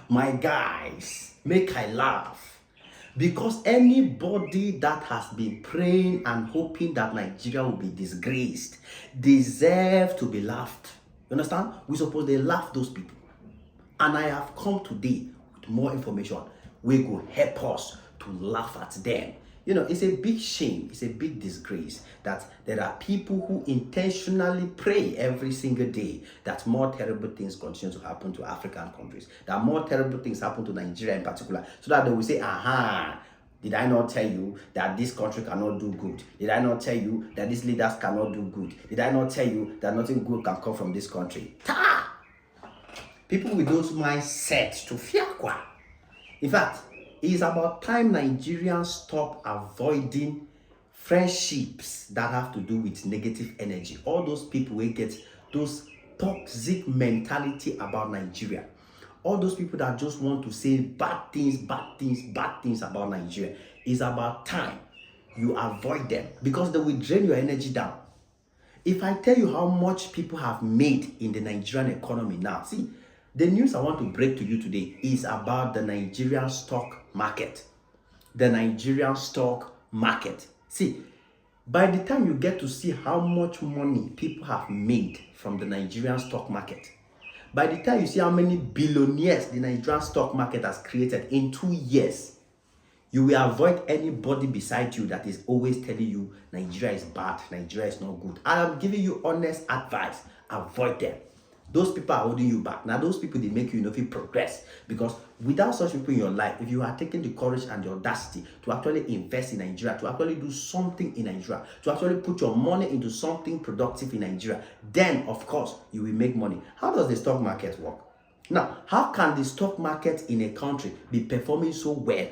My guys, make I laugh. Because anybody that has been praying and hoping that Nigeria will be disgraced deserve to be laughed. You understand? We suppose they laugh those people. And I have come today with more information. We will help us to laugh at them. You know, it's a big shame, it's a big disgrace that there are people who intentionally pray every single day that more terrible things continue to happen to African countries, that more terrible things happen to Nigeria in particular, so that they will say, aha, did I not tell you that this country cannot do good? Did I not tell you that these leaders cannot do good? Did I not tell you that nothing good can come from this country? Ta! People with those mindsets to fiakwa. In fact, it is about time Nigerians stop avoiding friendships that have to do with negative energy. All those people will get those toxic mentality about Nigeria. All those people that just want to say bad things about Nigeria. It's about time you avoid them because they will drain your energy down. If I tell you how much people have made in the Nigerian economy now, see, the news I want to break to you today is about the Nigerian stock market. The Nigerian stock market. See, by the time you get to see how much money people have made from the Nigerian stock market, by the time you see how many billionaires the Nigerian stock market has created in 2 years, you will avoid anybody beside you that is always telling you Nigeria is bad, Nigeria is not good. I am giving you honest advice. Avoid them. Those people are holding you back. Now, those people, they make you feel progress. Because without such people in your life, if you are taking the courage and the audacity to actually invest in Nigeria, to actually do something in Nigeria, to actually put your money into something productive in Nigeria, then, of course, you will make money. How does the stock market work? Now, how can the stock market in a country be performing so well,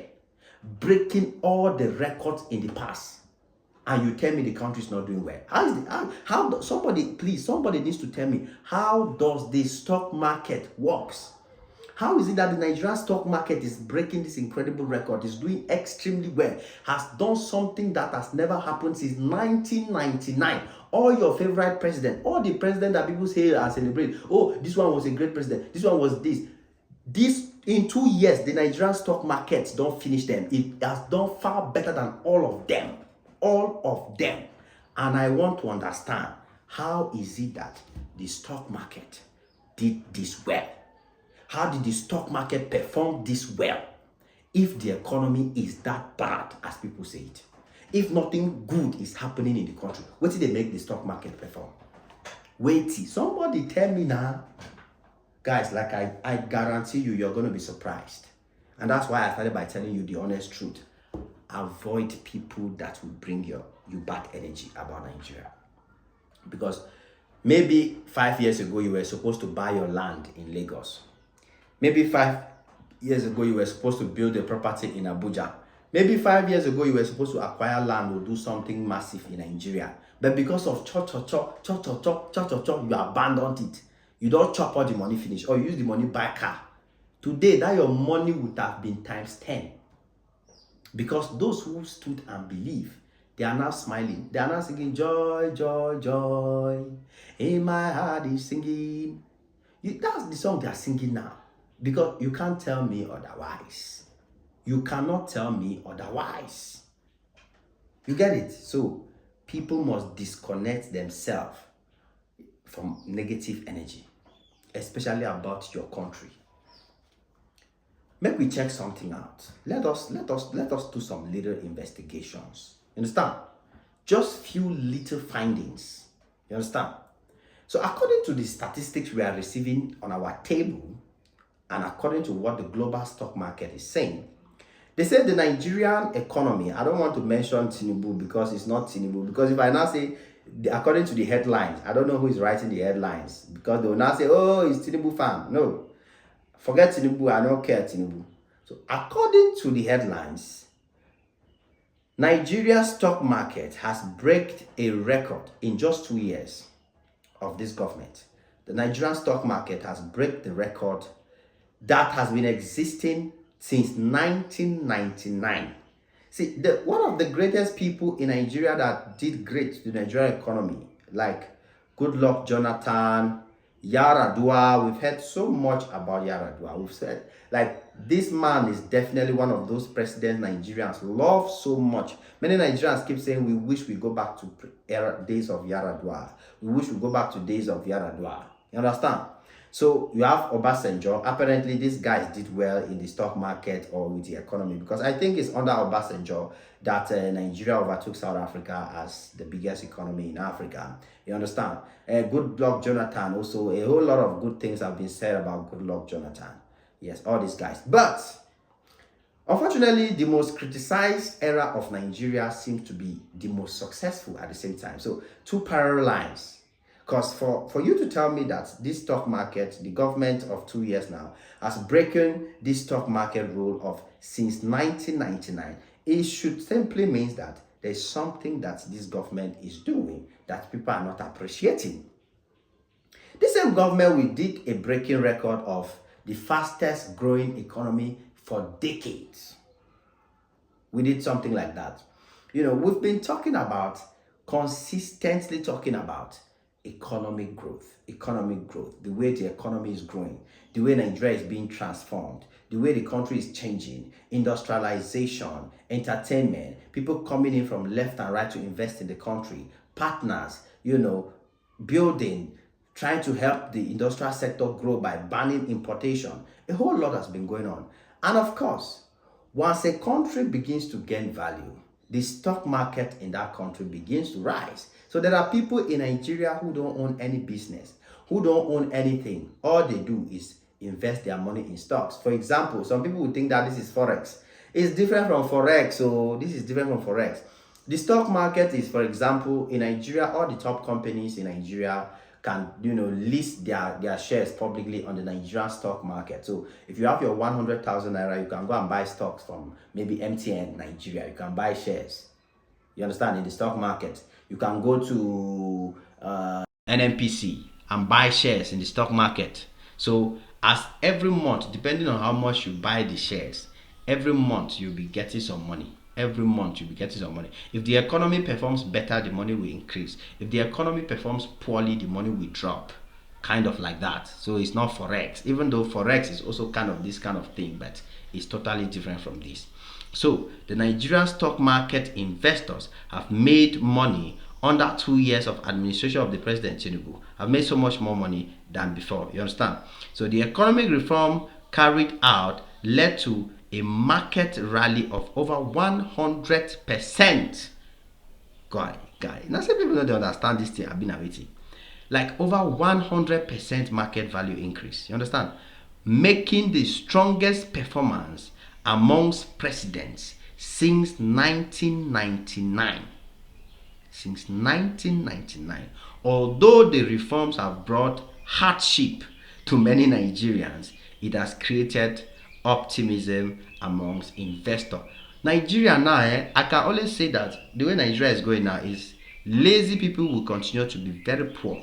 breaking all the records in the past, and you tell me the country is not doing well? Somebody needs to tell me, how does the stock market works? How is it that the Nigerian stock market is breaking this incredible record, is doing extremely well, has done something that has never happened since 1999? All your favorite president, all the president that people say and celebrate, oh, this one was a great president, this one was this. This, in 2 years, the Nigerian stock market don't finish them. It has done far better than all of them. All of them. And I want to understand, how is it that the stock market did this well? How did the stock market perform this well if the economy is that bad as people say it? If nothing good is happening in the country, what did they make the stock market perform? Wait, somebody tell me now. Guys, like I guarantee you, you're going to be surprised. And that's why I started by telling you the honest truth. Avoid people that will bring you bad energy about Nigeria. Because maybe 5 years ago, you were supposed to buy your land in Lagos. Maybe 5 years ago, you were supposed to build a property in Abuja. Maybe 5 years ago, you were supposed to acquire land or do something massive in Nigeria. But because of you abandoned it. You don't chop all the money finish, or you use the money buy car. Today, that your money would have been times 10. Because those who stood and believed, they are now smiling. They are now singing, joy, joy, joy. In my heart is singing. That's the song they are singing now. Because you can't tell me otherwise. You cannot tell me otherwise. You get it? So, people must disconnect themselves from negative energy, especially about your country. Make we check something out. Let us do some little investigations. You understand? Just few little findings. You understand? So according to the statistics we are receiving on our table, and according to what the global stock market is saying, they say the Nigerian economy, I don't want to mention Tinubu because it's not Tinubu, because if I now say, according to the headlines, I don't know who is writing the headlines, because they will now say, oh, it's Tinubu fan. No. Forget Tinubu, I don't care Tinubu. So according to the headlines, Nigeria's stock market has broken a record in just 2 years of this government. The Nigerian stock market has broken the record that has been existing since 1999. See, one of the greatest people in Nigeria that did great to the Nigerian economy, like Goodluck Jonathan, Yaradua, we've heard so much about Yaradua. We've said, like, this man is definitely one of those presidents Nigerians love so much. Many Nigerians keep saying, we wish we go back to days of Yaradua. We wish we go back to days of Yaradua. You understand? So you have Obasanjo. Apparently, these guys did well in the stock market or with the economy, because I think it's under Obasanjo that Nigeria overtook South Africa as the biggest economy in Africa. You understand? Good luck, Jonathan. Also, a whole lot of good things have been said about good luck, Jonathan. Yes, all these guys. But unfortunately, the most criticized era of Nigeria seems to be the most successful at the same time. So, two parallel lines. Because for you to tell me that this stock market, the government of 2 years now, has broken this stock market rule of since 1999, it should simply means that there's something that this government is doing that people are not appreciating. The same government, we did a breaking record of the fastest growing economy for decades. We did something like that. We've been talking about, consistently talking about economic growth, the way the economy is growing, the way Nigeria is being transformed, the way the country is changing, industrialization, entertainment, people coming in from left and right to invest in the country, partners, building, trying to help the industrial sector grow by banning importation. A whole lot has been going on. And of course, once a country begins to gain value, the stock market in that country begins to rise. So there are people in Nigeria who don't own any business, who don't own anything. All they do is invest their money in stocks. For example, some people would think that this is Forex. It's different from Forex. So this is different from Forex. The stock market is, for example, in Nigeria, all the top companies in Nigeria can list their shares publicly on the Nigerian stock market. So if you have your 100,000 naira, you can go and buy stocks from maybe MTN Nigeria. You can buy shares. You understand? In the stock market, you can go to NNPC and buy shares in the stock market. So as every month, depending on how much you buy the shares, every month you'll be getting some money. Every month you'll be getting some money. If the economy performs better, the money will increase. If the economy performs poorly, the money will drop. Kind of like that. So it's not Forex, even though Forex is also kind of this kind of thing, but it's totally different from this. So the Nigerian stock market investors have made money under 2 years of administration of the President Tinubu. Have made so much more money than before. You understand? So the economic reform carried out led to a market rally of over 100%. Guy. Now some people don't understand this thing I've been awaiting. Like over 100% market value increase. You understand? Making the strongest performance amongst presidents since 1999. Since 1999. Although the reforms have brought hardship to many Nigerians, it has created optimism amongst investors. Nigeria now, I can always say that the way Nigeria is going now is lazy people will continue to be very poor.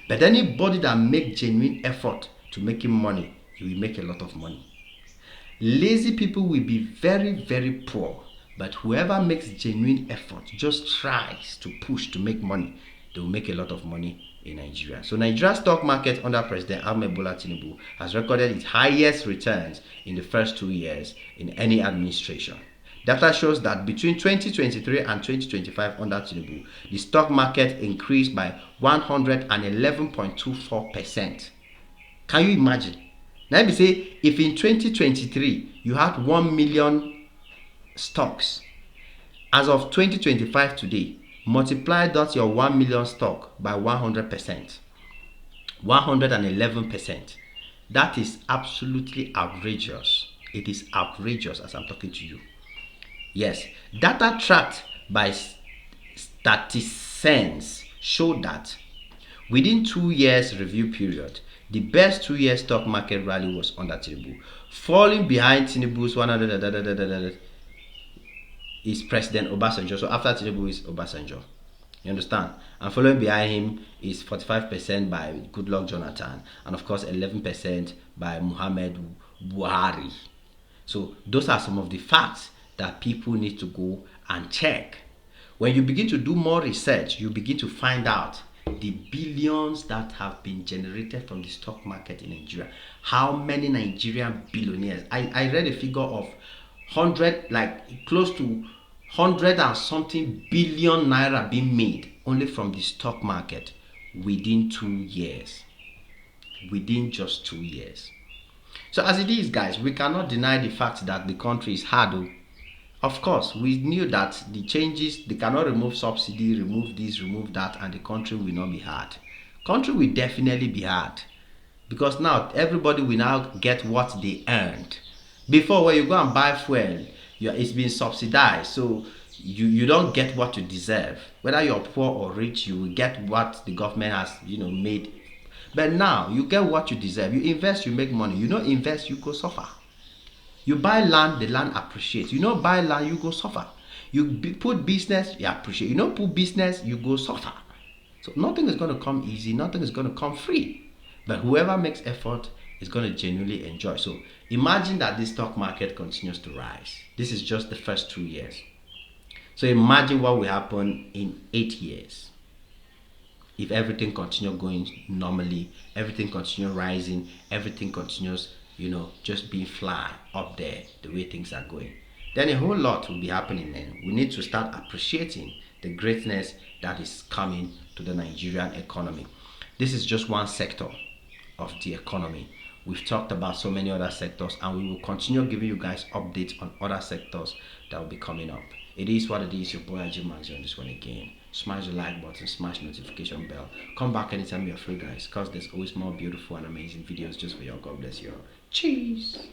But anybody that makes genuine effort to making money, he will make a lot of money. Lazy people will be very, very poor. But whoever makes genuine effort, just tries to push to make money, they will make a lot of money in Nigeria. So Nigeria's stock market under President Ahmed Bola Tinubu has recorded its highest returns in the first 2 years in any administration. Data shows that between 2023 and 2025 under Tinubu, the stock market increased by 111.24%. Can you imagine? Let me say, if in 2023 you had 1 million stocks, as of 2025 today, multiply that your 1 million stock by 100%. 111%. That is absolutely outrageous. It is outrageous as I'm talking to you. Yes, data tracked by Statisense show that within 2 years review period, the best 2 year stock market rally was under Tinubu. Falling behind Tinubu's 100 is President Obasanjo. So after Tinubu is Obasanjo. You understand? And following behind him is 45% by Goodluck Jonathan, and of course 11% by Muhammad Buhari. So those are some of the facts that people need to go and check. When you begin to do more research, you begin to find out the billions that have been generated from the stock market in Nigeria. How many Nigerian billionaires? I read a figure of 100, like close to 100 and something billion naira being made only from the stock market within 2 years. Within just 2 years. So as it is, guys, we cannot deny the fact that the country is hard. Of course, we knew that the changes, they cannot remove subsidy, remove this, remove that, and the country will not be hard. Country will definitely be hard. Because now everybody will now get what they earned. Before, when you go and buy fuel, it's been subsidized. So you don't get what you deserve. Whether you're poor or rich, you will get what the government has made. But now you get what you deserve. You invest, you make money. You don't invest, you go suffer. You buy land, the land appreciates. You don't buy land, you go suffer. You put business, you appreciate. You don't put business, you go suffer. So nothing is going to come easy, nothing is going to come free. But whoever makes effort is going to genuinely enjoy. So imagine that this stock market continues to rise. This is just the first 2 years. So imagine what will happen in 8 years. If everything continues going normally, everything continues rising, everything continues, just being fly up there the way things are going, then a whole lot will be happening. Then we need to start appreciating the greatness that is coming to the Nigerian economy. This is just one sector of the economy. We've talked about so many other sectors, and we will continue giving you guys updates on other sectors that will be coming up. It is what it is. Your boy Ajay Magzi on this one again. Smash the like button, smash notification bell. Come back anytime you're free, guys, because there's always more beautiful and amazing videos just for you. God bless you all. Cheers.